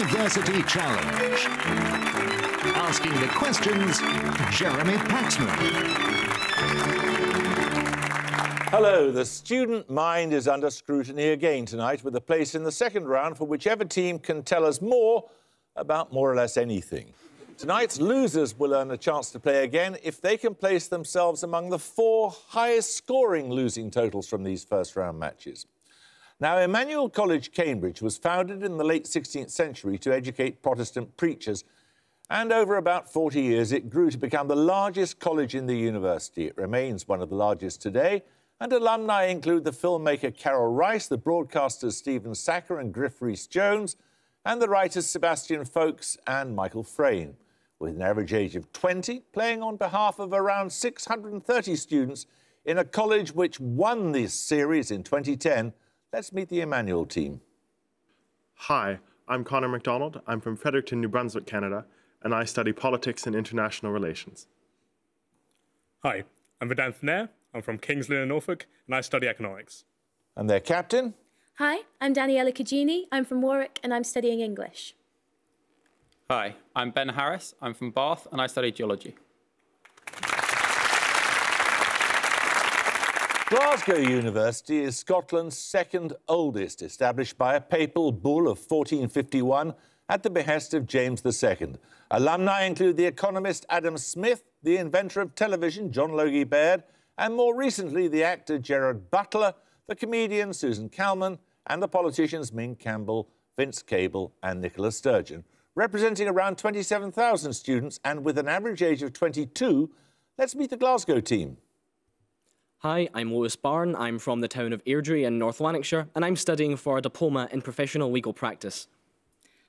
University Challenge. Asking the questions, Jeremy Paxman. Hello, the student mind is under scrutiny again tonight with a place in the second round for whichever team can tell us more about more or less anything. Tonight's losers will earn a chance to play again if they can place themselves among the 4 highest-scoring losing totals from these first-round matches. Now, Emmanuel College, Cambridge, was founded in the late 16th century to educate Protestant preachers, and over about 40 years it grew to become the largest college in the university. It remains one of the largest today, and alumni include the filmmaker Carol Rice, the broadcasters Stephen Sacker and Griff Rhys-Jones, and the writers Sebastian Folkes and Michael Frayn. With an average age of 20, playing on behalf of around 630 students in a college which won this series in 2010, let's meet the Emmanuel team. Hi, I'm Connor MacDonald. I'm from Fredericton, New Brunswick, Canada, and I study politics and international relations. Hi, I'm Vedant Nair. I'm from Kings Lynn in Norfolk, and I study economics. And their captain? Hi, I'm Daniela Cagini. I'm from Warwick, and I'm studying English. Hi, I'm Ben Harris. I'm from Bath, and I study geology. Glasgow University is Scotland's second oldest, established by a papal bull of 1451 at the behest of James II. Alumni include the economist Adam Smith, the inventor of television John Logie Baird, and more recently the actor Gerard Butler, the comedian Susan Calman, and the politicians Ming Campbell, Vince Cable and Nicola Sturgeon. Representing around 27,000 students and with an average age of 22, let's meet the Glasgow team. Hi, I'm Lewis Barn. I'm from the town of Airdrie in North Lanarkshire, and I'm studying for a diploma in professional legal practice.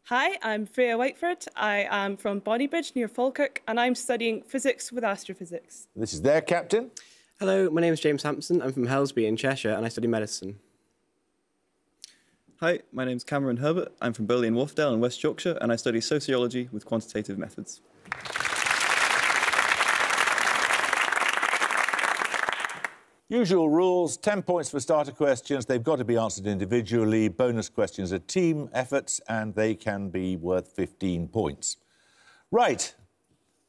Hi, I'm Freya Whiteford. I am from Bonnybridge near Falkirk, and I'm studying physics with astrophysics. This is their captain. Hello, my name is James Hampson. I'm from Helsby in Cheshire, and I study medicine. Hi, my name's Cameron Herbert. I'm from Burley and Wharfdale in West Yorkshire, and I study sociology with quantitative methods. Usual rules, 10 points for starter questions. They've got to be answered individually. Bonus questions are team efforts, and they can be worth 15 points. Right,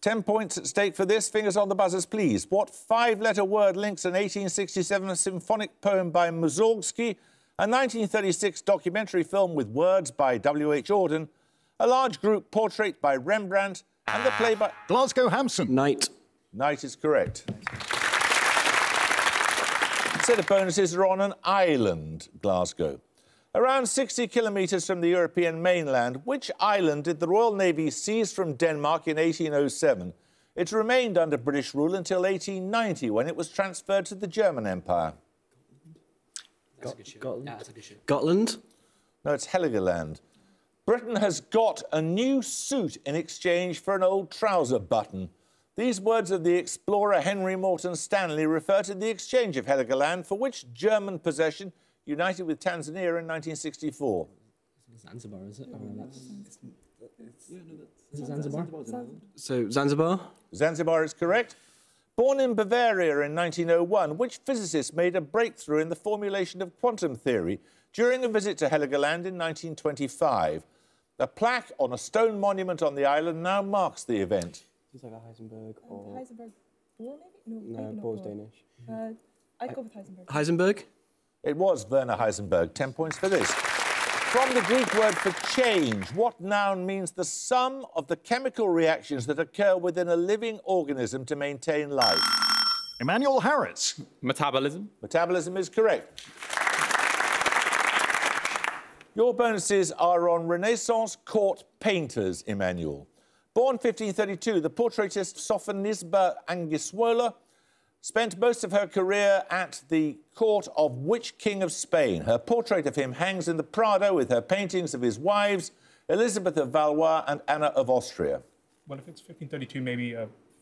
10 points at stake for this. Fingers on the buzzers, please. What 5-letter word links an 1867 symphonic poem by Mussorgsky, a 1936 documentary film with words by W.H. Auden, a large group portrait by Rembrandt, and the play by... Glasgow Hampson. Night. Night is correct. Set of bonuses are on an island, Glasgow. Around 60 kilometres from the European mainland, which island did the Royal Navy seize from Denmark in 1807? It remained under British rule until 1890, when it was transferred to the German Empire. Gotland? No, it's Heligoland. Britain has got a new suit in exchange for an old trouser button. These words of the explorer Henry Morton Stanley refer to the exchange of Heligoland for which German possession united with Tanzania in 1964. Zanzibar, is it? Is it Zanzibar? So, Zanzibar? Zanzibar is correct. Born in Bavaria in 1901, which physicist made a breakthrough in the formulation of quantum theory during a visit to Heligoland in 1925? A plaque on a stone monument on the island now marks the event. It's like a Heisenberg or... Heisenberg Bohr, maybe? No, Bohr's Danish. I'd go with Heisenberg. Heisenberg? It was Werner Heisenberg. 10 points for this. From the Greek word for change, what noun means the sum of the chemical reactions that occur within a living organism to maintain life? Emmanuel Harris. Metabolism. Metabolism is correct. Your bonuses are on Renaissance court painters, Emmanuel. Born 1532, the portraitist Sophonisba Anguissola spent most of her career at the court of which king of Spain? Her portrait of him hangs in the Prado with her paintings of his wives, Elizabeth of Valois and Anna of Austria. Well, if it's 1532, maybe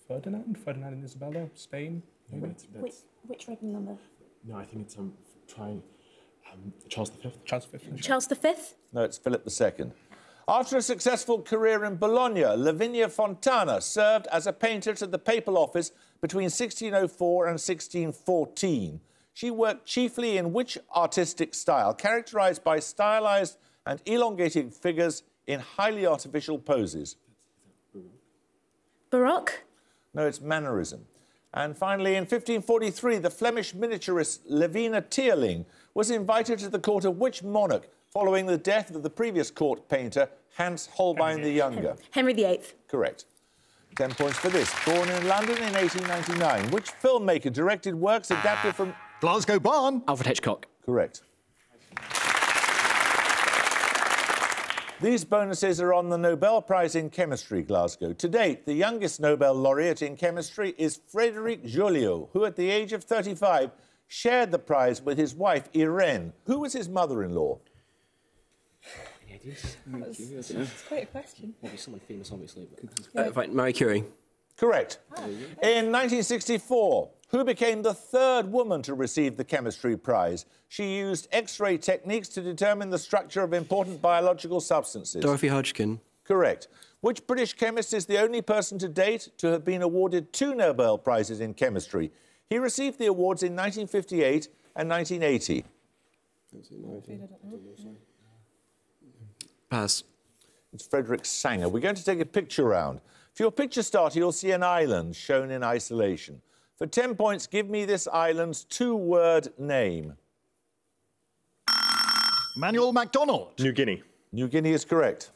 Ferdinand and Isabella, Spain, maybe? Which regnal number? No, I think it's Charles V. Charles V. Charles V? No, it's Philip II. After a successful career in Bologna, Lavinia Fontana served as a painter to the papal office between 1604 and 1614. She worked chiefly in which artistic style, characterised by stylised and elongated figures in highly artificial poses? Baroque. No, it's mannerism. And finally, in 1543, the Flemish miniaturist Levina Teerling was invited to the court of which monarch following the death of the previous court painter, Hans Holbein the Younger? Henry VIII. Correct. 10 points for this. Born in London in 1899, which filmmaker directed works adapted from... Glasgow Barn. Alfred Hitchcock. Correct. These bonuses are on the Nobel Prize in Chemistry, Glasgow. To date, the youngest Nobel laureate in chemistry is Frédéric Joliot, who at the age of 35 shared the prize with his wife, Irene. Who was his mother-in-law? It's quite a question. Maybe someone famous, obviously. Right, Marie Curie. Correct. In 1964, who became the third woman to receive the chemistry prize? She used X-ray techniques to determine the structure of important biological substances. Dorothy Hodgkin. Correct. Which British chemist is the only person to date to have been awarded 2 Nobel Prizes in chemistry? He received the awards in 1958 and 1980. Pass. It's Frederick Sanger. We're going to take a picture round. For your picture starter, you'll see an island shown in isolation. For 10 points, give me this island's 2-word name. Emmanuel MacDonald. New Guinea. New Guinea is correct.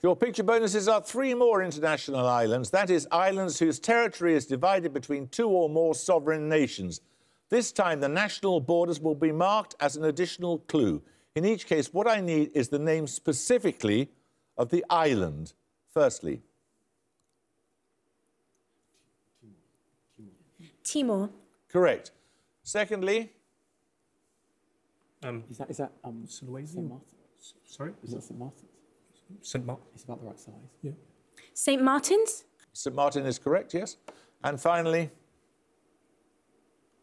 Your picture bonuses are 3 more international islands. That is, islands whose territory is divided between 2 or more sovereign nations. This time, the national borders will be marked as an additional clue. In each case, what I need is the name specifically of the island. Firstly. Timor. Correct. Secondly. Is that Sulawesi? Sorry? Is that St. Martin's? St. Martin. It's about the right size. Yeah. St. Martin's. St. Martin is correct, yes. And finally.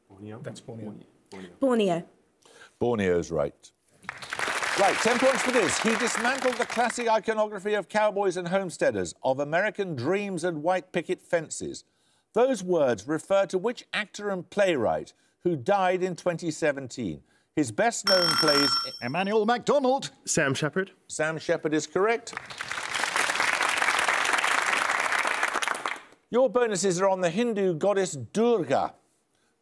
Borneo. That's Borneo. Borneo. Borneo's right. Right, 10 points for this. He dismantled the classic iconography of cowboys and homesteaders, of American dreams and white picket fences. Those words refer to which actor and playwright who died in 2017? His best-known plays... Emmanuel MacDonald. Sam Shepard. Sam Shepard is correct. Your bonuses are on the Hindu goddess Durga.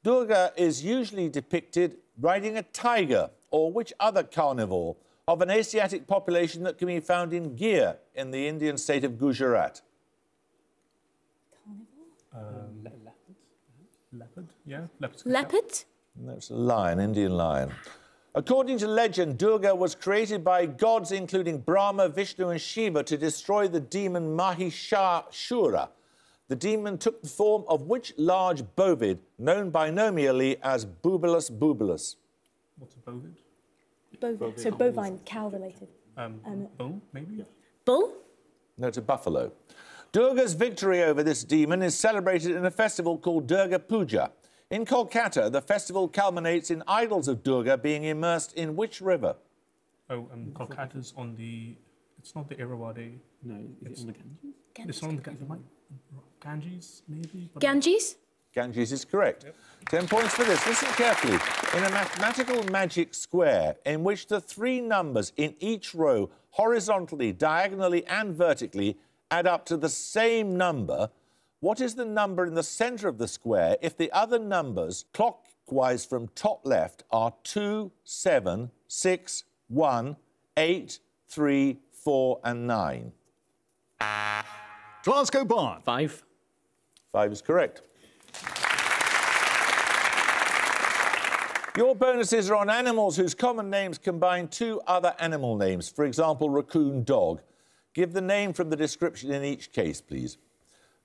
Durga is usually depicted riding a tiger or which other carnivore of an Asiatic population that can be found in Gir in the Indian state of Gujarat. Leopard? Yeah, leopard. Leopard? No, it's a lion, Indian lion. According to legend, Durga was created by gods including Brahma, Vishnu and Shiva to destroy the demon Mahishasura. The demon took the form of which large bovid, known binomially as Bubalus bubalus? What's a bovid? Bovid. So bovine, cow-related. Bull, maybe? Bull? No, it's a buffalo. Durga's victory over this demon is celebrated in a festival called Durga Puja. In Kolkata, the festival culminates in idols of Durga being immersed in which river? Oh, Kolkata's on the... It's not the Irrawaddy. No, is it on the Ganges? It's on the Ganges, maybe? Ganges? Ganges is correct. Yep. 10 points for this. Listen carefully. In a mathematical magic square in which the 3 numbers in each row, horizontally, diagonally and vertically, add up to the same number, what is the number in the centre of the square if the other numbers, clockwise from top left, are 2, 7, 6, 1, 8, 3, 4 and 9? Glasgow Barn. 5. 5 is correct. Your bonuses are on animals whose common names combine 2 other animal names. For example, raccoon, dog. Give the name from the description in each case, please.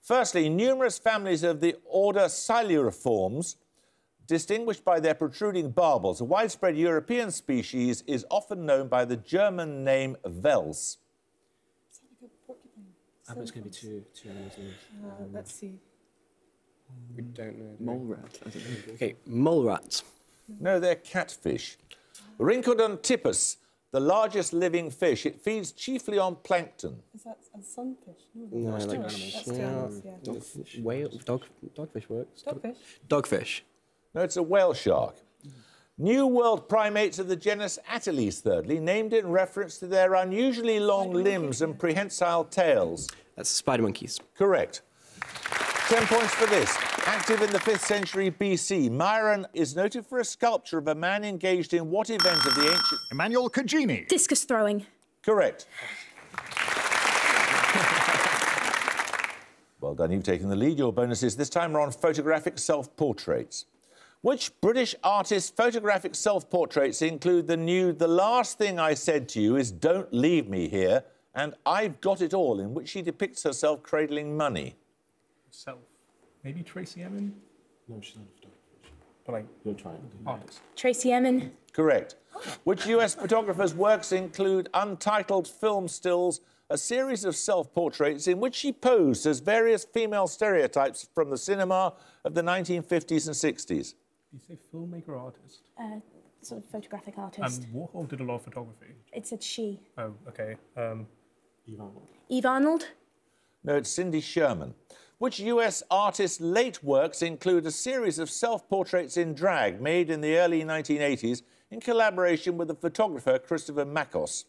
Firstly, numerous families of the order Siluriformes, distinguished by their protruding barbels, a widespread European species, is often known by the German name Wels. Is that like a porcupine? I bet it's going to be two animals. Let's see. We don't know. Mole rat. I don't know. Okay, mole rat. No, they're catfish. Rhynchodontippus, the largest living fish. It feeds chiefly on plankton. Is that a sunfish? No, that's like two animals. That's 2 animals, yeah. Dogfish. Whale. Dogfish works. Dogfish? Dogfish. No, it's a whale shark. New World primates of the genus Ateles, thirdly, named in reference to their unusually long limbs and prehensile tails. That's spider monkeys. Correct. 10 points for this. Active in the 5th century BC, Myron is noted for a sculpture of a man engaged in what event of the ancient... Emmanuel Cagini. Discus throwing. Correct. Well done, you've taken the lead. Your bonuses this time are on photographic self-portraits. Which British artist's photographic self-portraits include the nude "The last thing I said to you is don't leave me here" and "I've got it all," in which she depicts herself cradling money? Self. Maybe Tracy Emin? No, she's not a photographer. But like, You'll try it. artist. Tracy Emin. Correct. Which US photographer's works include untitled film stills, a series of self-portraits in which she posed as various female stereotypes from the cinema of the 1950s and 60s? You say filmmaker or artist? Sort of photographic artist. And Warhol did a lot of photography. It said she. Oh, okay. Eve Arnold. Eve Arnold. No, it's Cindy Sherman. Which US artist's late works include a series of self-portraits in drag made in the early 1980s in collaboration with the photographer Christopher Makos?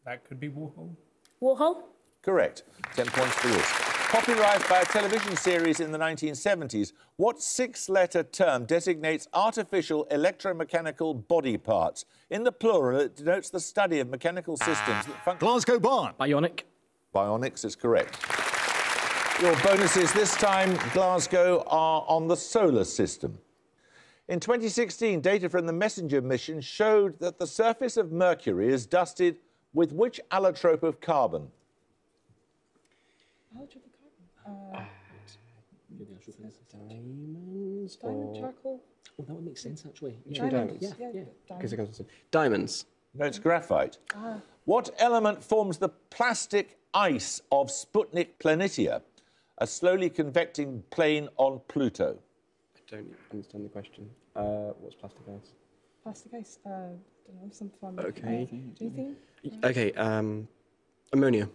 That could be Warhol. Warhol. Correct. 10 points for this. Popularised by a television series in the 1970s, what 6-letter term designates artificial electromechanical body parts? In the plural, it denotes the study of mechanical systems that function... Glasgow Barn. Bionic. Bionics is correct. Your bonuses this time, Glasgow, are on the solar system. In 2016, data from the Messenger mission showed that the surface of Mercury is dusted with which allotrope of carbon? You're the actual thing. Diamonds. Diamond charcoal. Oh, that would make sense actually. Diamonds. Yeah. Because it comes from diamonds. No, it's graphite. What element forms the plastic ice of Sputnik Planitia, a slowly convecting plain on Pluto? I don't understand the question. What's plastic ice? Plastic ice. Don't know. Some fun. Okay. Do you think? Okay. Ammonia.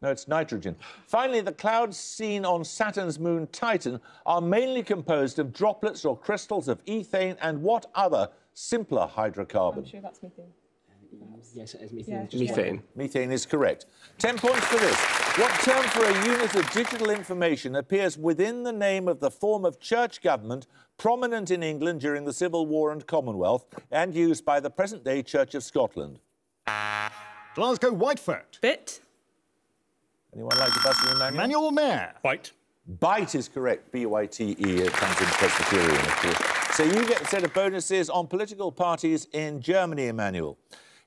No, it's nitrogen. Finally, the clouds seen on Saturn's moon Titan are mainly composed of droplets or crystals of ethane and what other simpler hydrocarbon? I'm sure that's methane. Yes, it is methane. Yeah, Methane. Methane is correct. 10 points for this. What term for a unit of digital information appears within the name of the form of church government prominent in England during the Civil War and Commonwealth and used by the present-day Church of Scotland? Glasgow Whitefoot. Bit. Anyone like to bust in, Emmanuel? Emmanuel Mayer. White. Byte is correct. B-Y-T-E. It comes in Presbyterian, of course. So you get a set of bonuses on political parties in Germany, Emmanuel.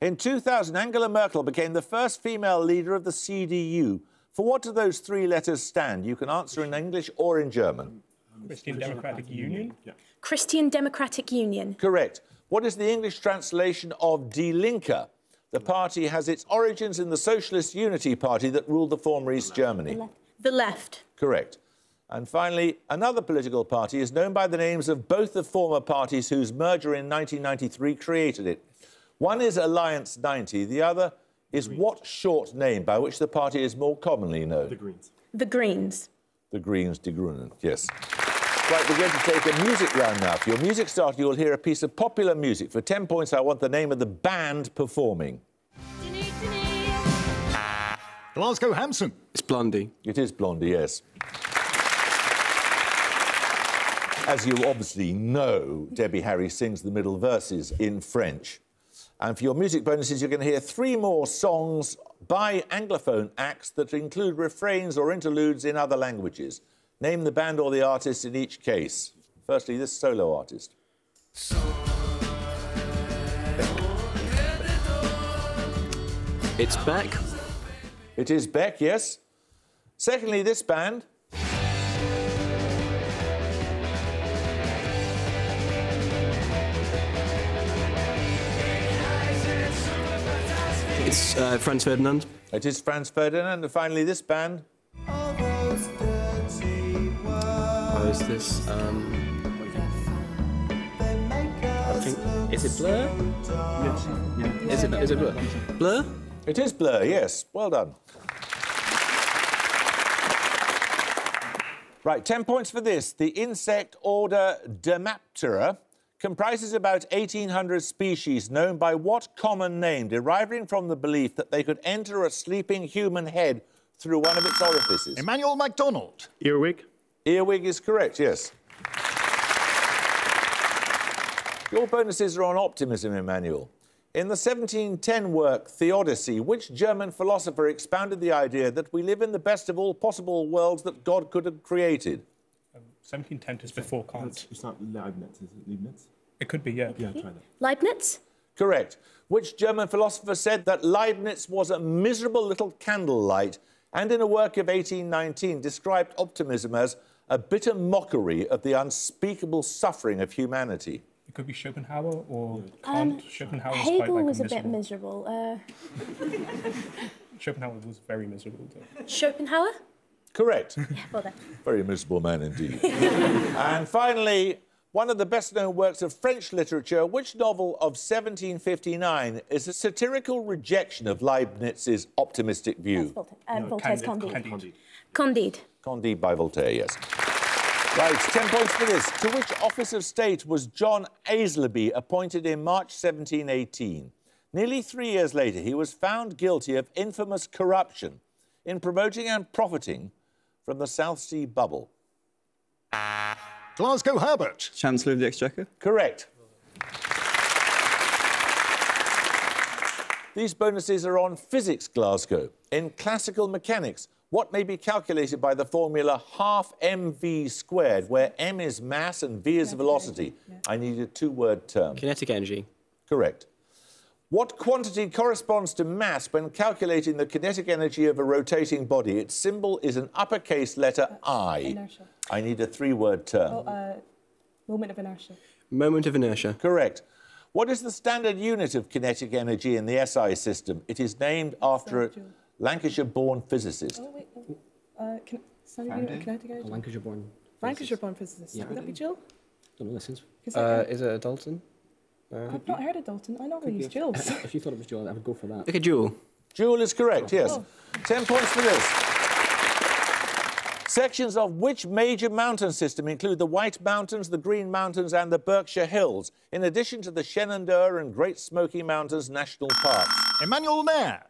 In 2000, Angela Merkel became the first female leader of the CDU. For what do those 3 letters stand? You can answer in English or in German. Christian Democratic Union. Yeah. Christian Democratic Union. Correct. What is the English translation of Die Linke? The party has its origins in the Socialist Unity Party that ruled the former East Germany. The left. Correct. And finally, another political party is known by the names of both the former parties whose merger in 1993 created it. One is Alliance 90, the other is what short name by which the party is more commonly known? The Greens. The Greens. The Greens, Die Grünen, yes. Right, we're going to take a music round now. For your music starter, you'll hear a piece of popular music. For 10 points, I want the name of the band performing. Glasgow Hampson. It's Blondie. It is Blondie, yes. As you obviously know, Debbie Harry sings the middle verses in French. And for your music bonuses, you're going to hear 3 more songs by Anglophone acts that include refrains or interludes in other languages. Name the band or the artist in each case. Firstly, this solo artist. It's Beck. It is Beck, yes. Secondly, this band. It's Franz Ferdinand. It is Franz Ferdinand. And finally, this band. Oh, is this? I think. Is it Blur? Yes. Yeah. Is it Blur? Blur? It is Blur, yes. Well done. Right, 10 points for this. The insect order Demaptera comprises about 1,800 species known by what common name, deriving from the belief that they could enter a sleeping human head through one of its orifices? Emmanuel MacDonald. Earwig. Earwig is correct, yes. Your bonuses are on optimism, Emmanuel. In the 1710 work Theodicy, which German philosopher expounded the idea that we live in the best of all possible worlds that God could have created? 1710 is before Kant. It's not Leibniz, is it Leibniz? It could be, yeah. Yeah, try that. Leibniz? Correct. Which German philosopher said that Leibniz was a miserable little candlelight and in a work of 1819 described optimism as a bitter mockery of the unspeakable suffering of humanity? It could be Schopenhauer or Kant. Schopenhauer was Hegel quite like was a miserable. bit miserable. Schopenhauer was very miserable, though. Schopenhauer? Correct. Yeah, well then. Very miserable man indeed. And finally, one of the best-known works of French literature, which novel of 1759 is a satirical rejection of Leibniz's optimistic view? Voltaire's Candide. Candide. Candide by Voltaire, yes. Right, 10 points for this. To which office of state was John Aislabie appointed in March 1718? Nearly 3 years later, he was found guilty of infamous corruption in promoting and profiting from the South Sea bubble. Glasgow Herbert. Chancellor of the Exchequer. Correct. These bonuses are on physics, Glasgow. In classical mechanics, what may be calculated by the formula half mv squared, where m is mass and v is velocity? I need a two-word term. Kinetic energy. Correct. What quantity corresponds to mass when calculating the kinetic energy of a rotating body? Its symbol is an uppercase letter I. Inertia. I need a three-word term. Moment of inertia. Moment of inertia. Correct. What is the standard unit of kinetic energy in the SI system? It is named after a Lancashire-born physicist. Oh, wait. Standard unit of kinetic energy? Lancashire-born. Lancashire-born physicist. Yeah. Would that be Jill? Don't know, listen. Is Is it a Dalton? I've not heard of Dalton. I normally use Jill's. If you thought it was Jill, I would go for that. Like a jewel. Jewel is correct, yes. Oh. 10 points for this. Sections of which major mountain system include the White Mountains, the Green Mountains and the Berkshire Hills, in addition to the Shenandoah and Great Smoky Mountains National Parks? Emmanuel Mayer.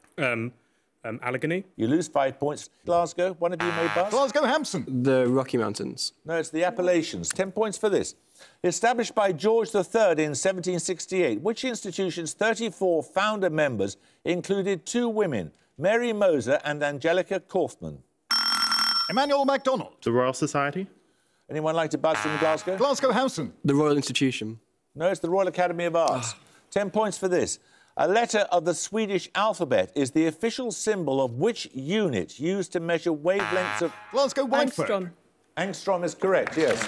Allegheny. You lose 5 points. Glasgow, one of you may pass. Glasgow Hampson. The Rocky Mountains. No, it's the Appalachians. 10 points for this. Established by George III in 1768, which institution's 34 founder members included two women, Mary Moser and Angelica Kaufman? Emmanuel MacDonald. The Royal Society. Anyone like to buzz from Glasgow? Glasgow Hampson. The Royal Institution. No, it's the Royal Academy of Arts. 10 points for this. A letter of the Swedish alphabet is the official symbol of which unit used to measure wavelengths of... Glasgow Whiteford. Angstrom. Angstrom is correct, yes.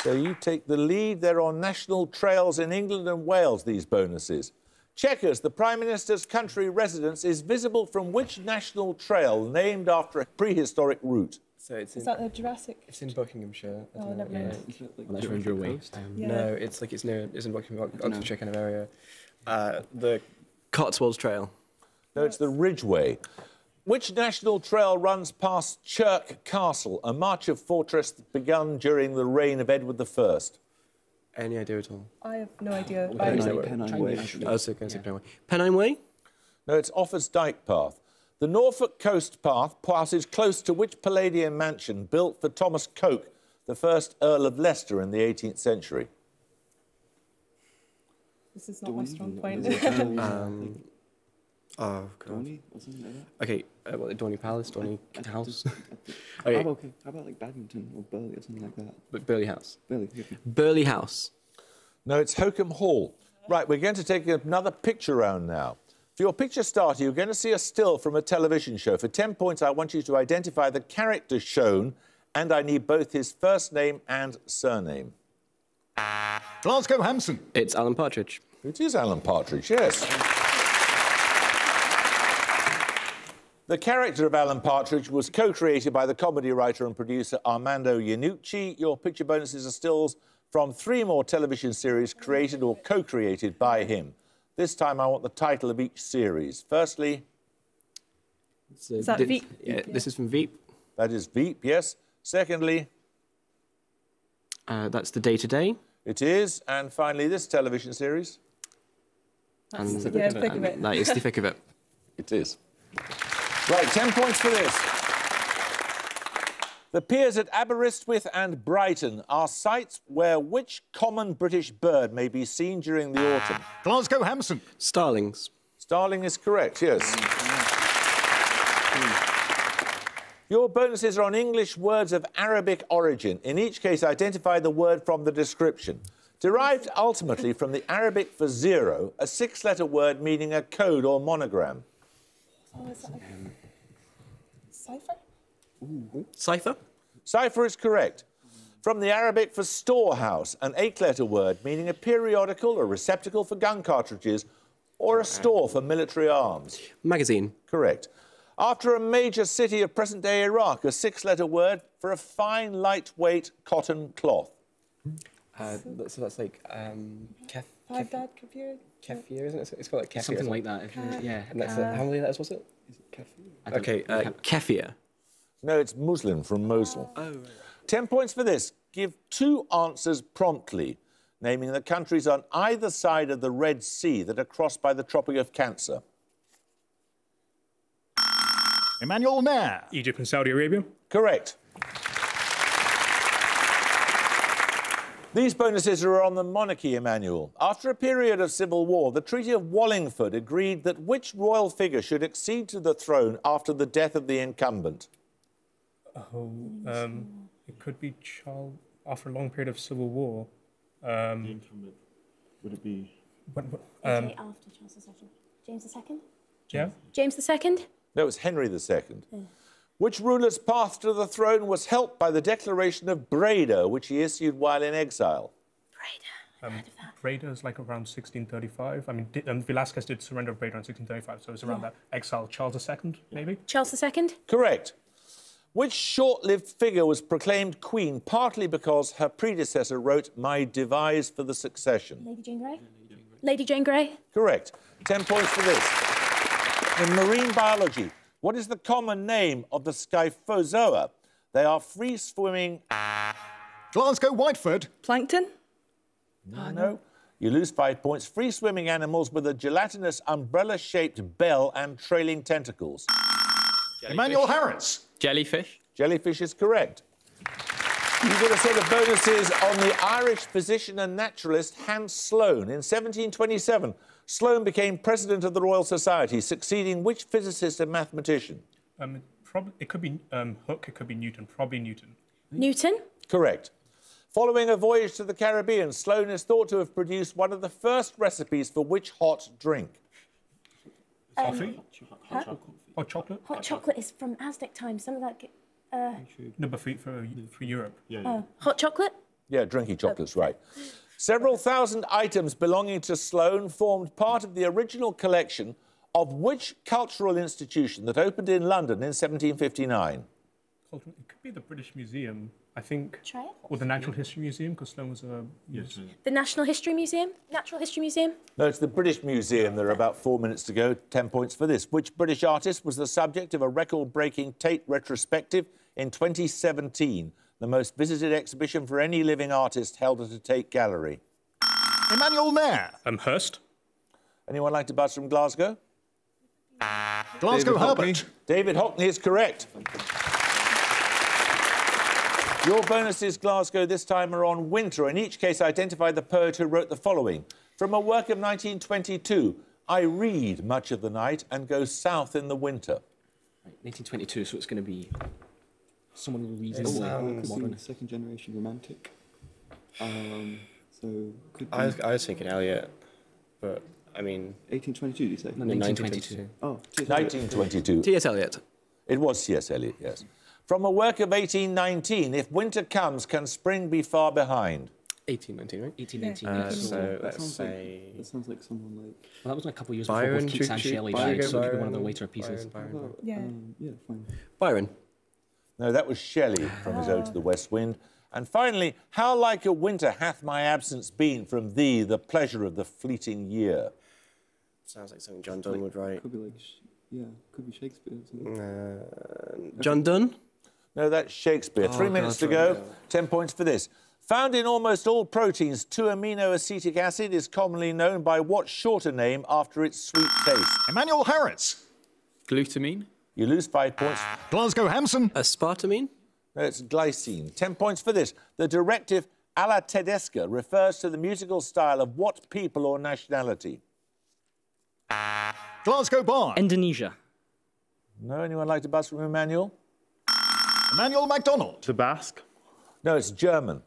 So you take the lead. They're on national trails in England and Wales, these bonuses. Chequers, the Prime Minister's country residence, is visible from which national trail named after a prehistoric route? So it's Is that the Jurassic? It's in Buckinghamshire. Oh, never mind. Unless you're in your way. No, it's like it's in Buckinghamshire, Oxfordshire kind of area. The Cotswolds Trail. No, it's the Ridgeway. Which national trail runs past Chirk Castle, a march of fortress that begun during the reign of Edward I? Any idea at all? I have no idea. Pennine Way. I was going to say Pennine Way. Pennine Way? No, it's Offa's Dyke Path. The Norfolk Coast Path passes close to which Palladian mansion built for Thomas Coke, the first Earl of Leicester in the 18th century? This is not my strong point. Oh, God. Donny or something like that? Okay, well, Donny Palace, Donny House. Okay. Okay, How about like Badminton or Burley or something like that? but Burley House. Burley. Burley House. No, it's Hokum Hall. Right, we're going to take another picture round now. For your picture starter, you're going to see a still from a television show. For 10 points, I want you to identify the character shown, and I need both his first name and surname. Glasgow Hampson. It's Alan Partridge. It is Alan Partridge, yes. The character of Alan Partridge was co-created by the comedy writer and producer Armando Iannucci. Your picture bonuses are stills from 3 more television series created or co-created by him. This time I want the title of each series. Firstly... Is that Veep? Yeah, this is from Veep. That is Veep, yes. Secondly... That's the day-to-day. It is. And finally, this television series. And the thick of it. That is the thick of it. It is. Right, 10 points for this. The piers at Aberystwyth and Brighton are sites where which common British bird may be seen during the autumn? Glasgow Hampson. Starlings. Starling is correct, yes. Your bonuses are on English words of Arabic origin. In each case, identify the word from the description. Derived ultimately from the Arabic for zero, a six-letter word meaning a code or monogram. Oh, is that cipher? Cipher. Cipher is correct. From the Arabic for storehouse, an eight-letter word meaning a periodical, a receptacle for gun cartridges, or a store for military arms. Magazine. Correct. After a major city of present-day Iraq, a six-letter word for a fine, lightweight cotton cloth. So that's like Baghdad, kefir, isn't it? It's called like kefir. Something like that. Yeah. And that's how many letters was it? Okay, kefir. No, it's muslin from Mosul. Oh, right. 10 points for this. Give two answers promptly, naming the countries on either side of the Red Sea that are crossed by the Tropic of Cancer. Emmanuel Nair. Egypt and Saudi Arabia. Correct. These bonuses are on the monarchy, Emmanuel. After a period of civil war, the Treaty of Wallingford agreed that which royal figure should accede to the throne after the death of the incumbent? Oh, it could be Charles after a long period of civil war. The incumbent. Would it be... after Charles II. James II? Yeah. James II? No, it was Henry II. Which ruler's path to the throne was helped by the Declaration of Breda, which he issued while in exile? Breda is like around 1635. I mean, Velasquez did surrender of Breda in 1635, so it was around that. Exile Charles II, maybe? Charles II? Correct. Which short-lived figure was proclaimed queen partly because her predecessor wrote My Devise for the Succession? Lady Jane Grey? Lady Jane Grey? Correct. 10 points for this. In marine biology, what is the common name of the Scyphozoa? They are free-swimming... Glasgow Whiteford. Plankton? No. You lose 5 points. Free-swimming animals with a gelatinous umbrella-shaped bell and trailing tentacles. Emmanuel Harris. Jellyfish. Jellyfish is correct. You've got a set of bonuses on the Irish physician and naturalist Hans Sloane. In 1727, Sloane became president of the Royal Society, succeeding which physicist and mathematician? It could be Hooke, it could be Newton, probably Newton. Newton? Correct. Following a voyage to the Caribbean, Sloane is thought to have produced one of the first recipes for which hot drink? Coffee? Hot chocolate? Hot chocolate is from Aztec times. Some of that... No, but for Europe. Hot chocolate? Yeah, drinky chocolate's right. Several thousand items belonging to Sloane formed part of the original collection of which cultural institution that opened in London in 1759? It could be the British Museum, I think. Try it. Or the Natural History Museum, because Sloane was a... The National History Museum? Natural History Museum? No, it's the British Museum. There are about 4 minutes to go. 10 points for this. Which British artist was the subject of a record-breaking Tate retrospective in 2017, the most visited exhibition for any living artist held at a Tate gallery? Emmanuel Nair. Hurst. Anyone like to buzz from Glasgow? Glasgow Herbert. David Hockney is correct. Your bonuses, Glasgow, this time are on winter. In each case, identify the poet who wrote the following. From a work of 1922, I read much of the night and go south in the winter. 1922, so it's going to be someone who reads modern. Second generation romantic. So could be... I was thinking Eliot, but I mean... 1822, did you say? No, 1922. Oh, 1922. T.S. Eliot. It was T.S. Eliot, yes. From a work of 1819, if winter comes, can spring be far behind? 1819, right? 1819. Yeah. So let's say... That sounds like someone like... Well, that was a couple of years Byron, before Keats and Shelley died, so it could be one of the later pieces. Byron. Yeah. yeah, fine. Byron. No, that was Shelley from his Ode to the West Wind. And finally, how like a winter hath my absence been from thee, the pleasure of the fleeting year? Sounds like something John Donne would write. Could be like, could be Shakespeare. Or John Donne? No, that's Shakespeare. 3 minutes to go. 10 points for this. Found in almost all proteins, 2-aminoacetic acid is commonly known by what shorter name after its sweet taste? Emmanuel Harris. Glutamine. You lose 5 points. Glasgow Hampson. Aspartame? No, it's glycine. 10 points for this. The directive alla tedesca refers to the musical style of what people or nationality? Glasgow Barn. Indonesia. No, anyone like to buzz from Emmanuel? Emmanuel MacDonald. The Basque? No, it's German.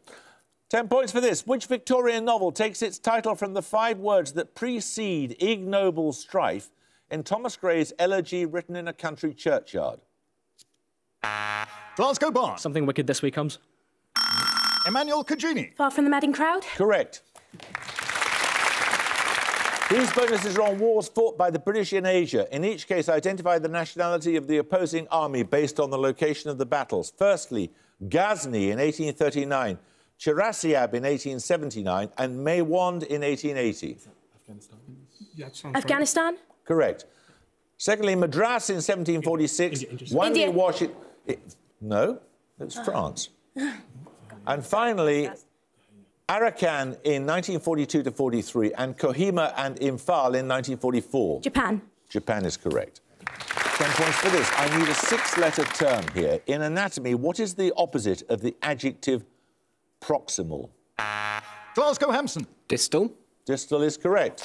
10 points for this. Which Victorian novel takes its title from the 5 words that precede ignoble strife in Thomas Gray's elegy written in a country churchyard? Glasgow Barn. Something wicked this week comes. Emmanuel Cugini. Far from the madding crowd. Correct. These bonuses are on wars fought by the British in Asia. In each case, identify the nationality of the opposing army based on the location of the battles. Firstly, Ghazni in 1839, Chirasiab in 1879, and Maiwand in 1880. Yeah, that sounds Afghanistan. Correct. Secondly, Madras in 1746. India. Washington. No, it was France. And finally, Arakan in 1942 to 43, and Kohima and Imphal in 1944. Japan. Japan is correct. 10 points for this. I need a 6-letter term here. In anatomy, what is the opposite of the adjective proximal? Glasgow Hampson. Distal? Distal is correct.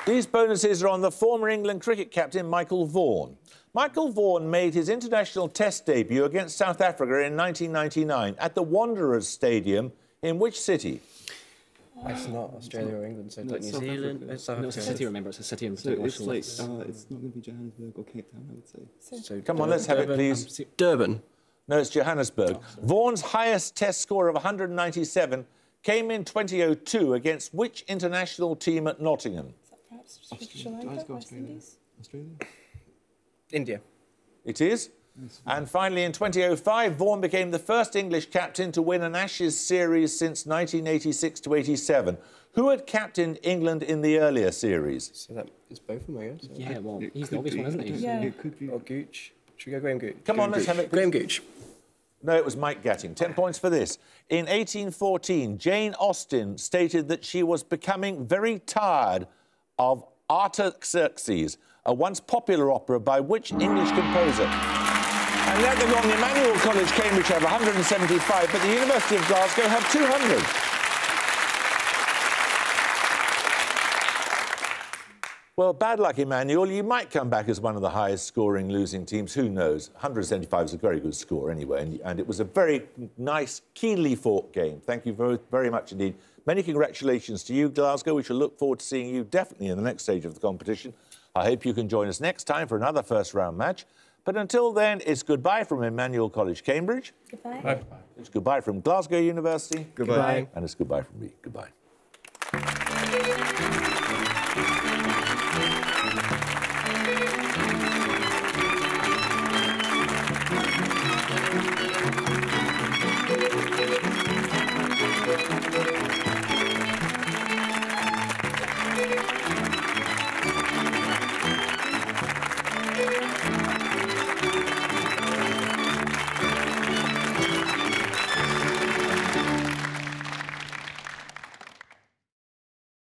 These bonuses are on the former England cricket captain Michael Vaughan. Michael Vaughan made his international test debut against South Africa in 1999 at the Wanderers Stadium in which city? It's not Australia or England, so No, New South Zealand. Africa. It's South No, it's a Africa. city, remember. It's a city. So it's like, it's not going to be Johannesburg or Cape Town, I would say. So Come on, let's have it, please. Durban. No, it's Johannesburg. Vaughan's highest test score of 197 came in 2002 against which international team at Nottingham? Perhaps Australia. India. It is. And finally, in 2005, Vaughan became the first English captain to win an Ashes series since 1986 to 87. Who had captained England in the earlier series? So that is both of them, I guess. Yeah, well, he's the obvious one, isn't he? Yeah. It could be. Or Gooch. Should we go Graham Gooch? Come on, let's have it. Graham Gooch. No, it was Mike Gatting. 10 points for this. In 1814, Jane Austen stated that she was becoming very tired of Artaxerxes, a once popular opera by which English composer? And let the wrong Emmanuel College, Cambridge have 175, but the University of Glasgow have 200. Well, bad luck, Emmanuel. You might come back as one of the highest-scoring losing teams. Who knows? 175 is a very good score anyway, and it was a very nice, keenly fought game. Thank you very, very much indeed. Many congratulations to you, Glasgow. We shall look forward to seeing you definitely in the next stage of the competition. I hope you can join us next time for another first-round match. But until then, it's goodbye from Emmanuel College, Cambridge. Goodbye. Bye. It's goodbye from Glasgow University. Goodbye. And it's goodbye from me. Goodbye.